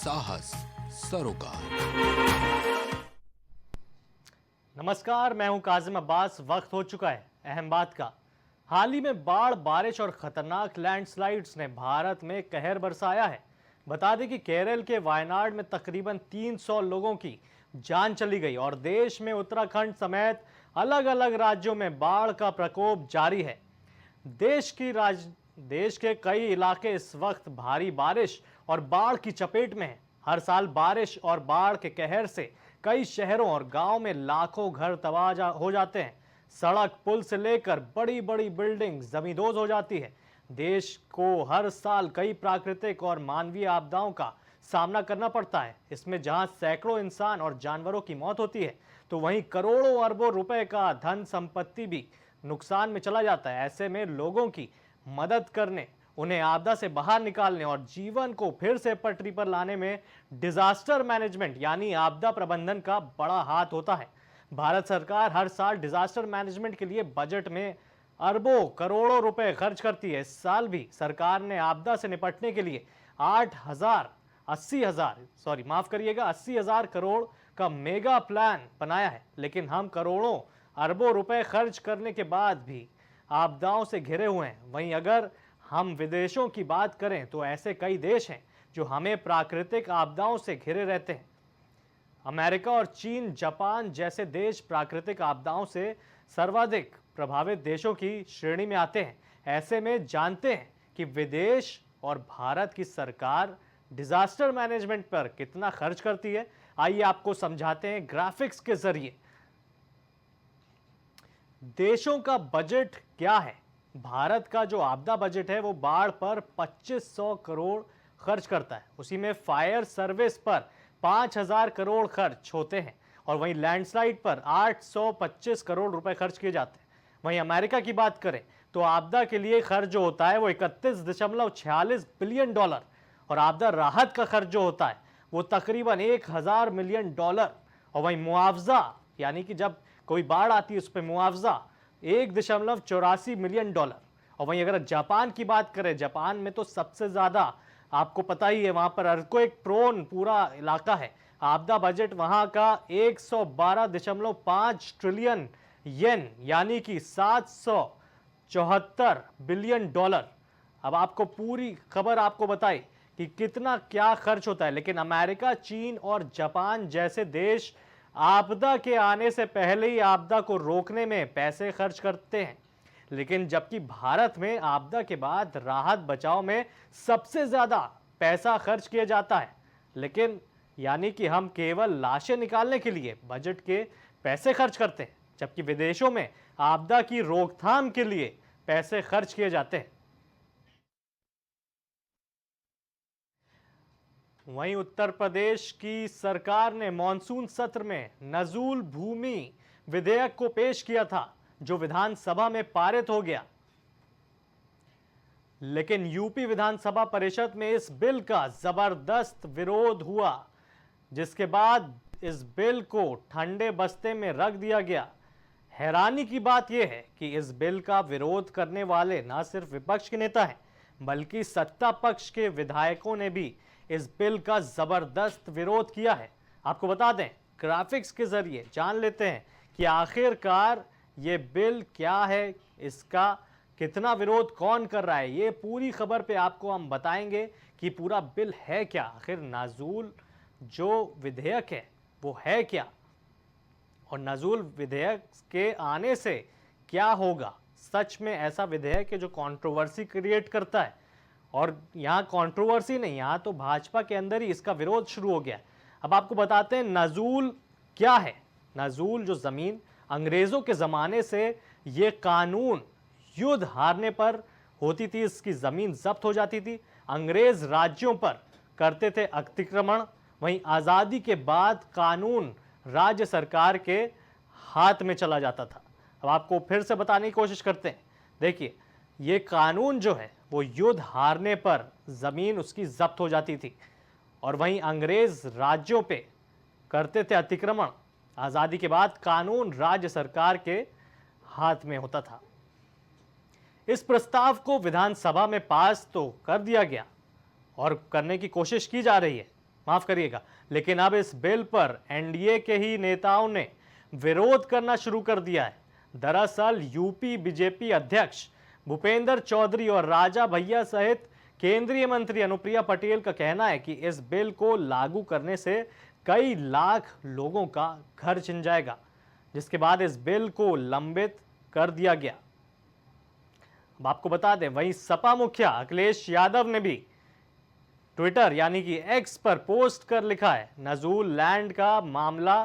साहस सरोकार। नमस्कार, मैं हूं काजिम अब्बास। वक्त हो चुका है अहम बात का। हाल ही में बाढ़, बारिश और खतरनाक लैंडस्लाइड्स ने भारत में कहर बरसाया है। बता दें कि केरल के वायनाड में तकरीबन 300 लोगों की जान चली गई और देश में उत्तराखंड समेत अलग अलग राज्यों में बाढ़ का प्रकोप जारी है। देश के कई इलाके इस वक्त भारी बारिश और बाढ़ की चपेट में हैं। हर साल बारिश और बाढ़ के कहर से कई शहरों और गांवों में लाखों घर तबाह हो जाते हैं। सड़क, पुल से लेकर बड़ी बड़ी बिल्डिंग जमींदोज हो जाती है। देश को हर साल कई प्राकृतिक और मानवीय आपदाओं का सामना करना पड़ता है। इसमें जहां सैकड़ों इंसान और जानवरों की मौत होती है, तो वहीं करोड़ों अरबों रुपए का धन संपत्ति भी नुकसान में चला जाता है। ऐसे में लोगों की मदद करने, उन्हें आपदा से बाहर निकालने और जीवन को फिर से पटरी पर लाने में डिजास्टर मैनेजमेंट यानी आपदा प्रबंधन का बड़ा हाथ होता है। भारत सरकार हर साल डिजास्टर मैनेजमेंट के लिए बजट में अरबों करोड़ों रुपए खर्च करती है। इस साल भी सरकार ने आपदा से निपटने के लिए 80,000 करोड़ का मेगा प्लान बनाया है। लेकिन हम करोड़ों अरबों रुपए खर्च करने के बाद भी आपदाओं से घिरे हुए हैं। वहीं अगर हम विदेशों की बात करें तो ऐसे कई देश हैं जो हमें प्राकृतिक आपदाओं से घिरे रहते हैं। अमेरिका और चीन, जापान जैसे देश प्राकृतिक आपदाओं से सर्वाधिक प्रभावित देशों की श्रेणी में आते हैं। ऐसे में जानते हैं कि विदेश और भारत की सरकार डिजास्टर मैनेजमेंट पर कितना खर्च करती है। आइए आपको समझाते हैं ग्राफिक्स के जरिए। देशों का बजट क्या है। भारत का जो आपदा बजट है वो बाढ़ पर 2500 करोड़ खर्च करता है। उसी में फायर सर्विस पर 5000 करोड़ खर्च होते हैं और वहीं लैंडस्लाइड पर 825 करोड़ रुपए खर्च किए जाते हैं। वहीं अमेरिका की बात करें तो आपदा के लिए खर्च जो होता है वो 31.46 बिलियन डॉलर और आपदा राहत का खर्च जो होता है वो तकरीबन 1000 मिलियन डॉलर। और वहीं मुआवजा यानी कि जब कोई बाढ़ आती है उस पर मुआवजा 1.84 मिलियन डॉलर। और वहीं अगर जापान की बात करें, जापान में तो सबसे ज्यादा आपको पता ही है, वहां पर अर्थक्वेक प्रोन पूरा इलाका है। आपदा बजट वहां का 112.5 ट्रिलियन येन यानी कि 774 बिलियन डॉलर। अब आपको पूरी खबर आपको बताई कि कितना क्या खर्च होता है। लेकिन अमेरिका, चीन और जापान जैसे देश आपदा के आने से पहले ही आपदा को रोकने में पैसे खर्च करते हैं। लेकिन जबकि भारत में आपदा के बाद राहत बचाव में सबसे ज्यादा पैसा खर्च किया जाता है। लेकिन यानी कि हम केवल लाशें निकालने के लिए बजट के पैसे खर्च करते हैं, जबकि विदेशों में आपदा की रोकथाम के लिए पैसे खर्च किए जाते हैं। वहीं उत्तर प्रदेश की सरकार ने मॉनसून सत्र में नजूल भूमि विधेयक को पेश किया था, जो विधानसभा में पारित हो गया। लेकिन यूपी विधानसभा परिषद में इस बिल का जबरदस्त विरोध हुआ, जिसके बाद इस बिल को ठंडे बस्ते में रख दिया गया। हैरानी की बात यह है कि इस बिल का विरोध करने वाले न सिर्फ विपक्ष के नेता हैं, बल्कि सत्ता पक्ष के विधायकों ने भी इस बिल का जबरदस्त विरोध किया है। आपको बता दें, ग्राफिक्स के जरिए जान लेते हैं कि आखिरकार ये बिल क्या है, इसका कितना विरोध कौन कर रहा है। ये पूरी खबर पे आपको हम बताएंगे कि पूरा बिल है क्या, आखिर नाज़ूल जो विधेयक है वो है क्या, और नाज़ूल विधेयक के आने से क्या होगा। सच में ऐसा विधेयक है जो कंट्रोवर्सी क्रिएट करता है, और यहाँ कंट्रोवर्सी नहीं, यहाँ तो भाजपा के अंदर ही इसका विरोध शुरू हो गया। अब आपको बताते हैं नाज़ूल क्या है। नाज़ूल जो ज़मीन अंग्रेज़ों के ज़माने से ये कानून युद्ध हारने पर होती थी, इसकी ज़मीन जब्त हो जाती थी, अंग्रेज़ राज्यों पर करते थे अतिक्रमण। वहीं आज़ादी के बाद कानून राज्य सरकार के हाथ में चला जाता था। अब आपको फिर से बताने की कोशिश करते हैं। देखिए, ये कानून जो है वो युद्ध हारने पर ज़मीन उसकी जब्त हो जाती थी, और वहीं अंग्रेज़ राज्यों पे करते थे अतिक्रमण। आज़ादी के बाद कानून राज्य सरकार के हाथ में होता था। इस प्रस्ताव को विधानसभा में पास तो कर दिया गया और करने की कोशिश की जा रही है, माफ करिएगा, लेकिन अब इस बिल पर एनडीए के ही नेताओं ने विरोध करना शुरू कर दिया है। दरअसल यूपी बीजेपी अध्यक्ष भूपेंद्र चौधरी और राजा भैया सहित केंद्रीय मंत्री अनुप्रिया पटेल का कहना है कि इस बिल को लागू करने से कई लाख लोगों का घर छिन जाएगा, जिसके बाद इस बिल को लंबित कर दिया गया। अब आपको बता दें, वहीं सपा मुखिया अखिलेश यादव ने भी ट्विटर यानी कि एक्स पर पोस्ट कर लिखा है, नजूल लैंड का मामला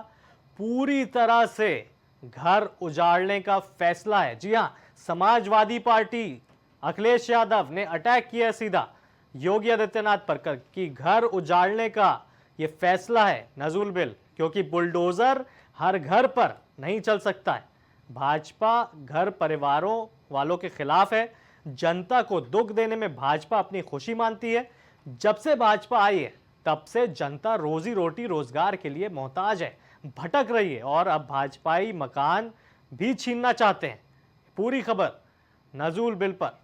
पूरी तरह से घर उजाड़ने का फैसला है। जी हां, समाजवादी पार्टी अखिलेश यादव ने अटैक किया सीधा योगी आदित्यनाथ पर कि घर उजाड़ने का यह फैसला है नजूल बिल, क्योंकि बुलडोजर हर घर पर नहीं चल सकता है। भाजपा घर परिवारों वालों के खिलाफ है। जनता को दुख देने में भाजपा अपनी खुशी मानती है। जब से भाजपा आई है तब से जनता रोजी रोटी रोजगार के लिए मोहताज है, भटक रही है और अब भाजपाई मकान भी छीनना चाहते हैं। पूरी खबर नजूल बिल पर।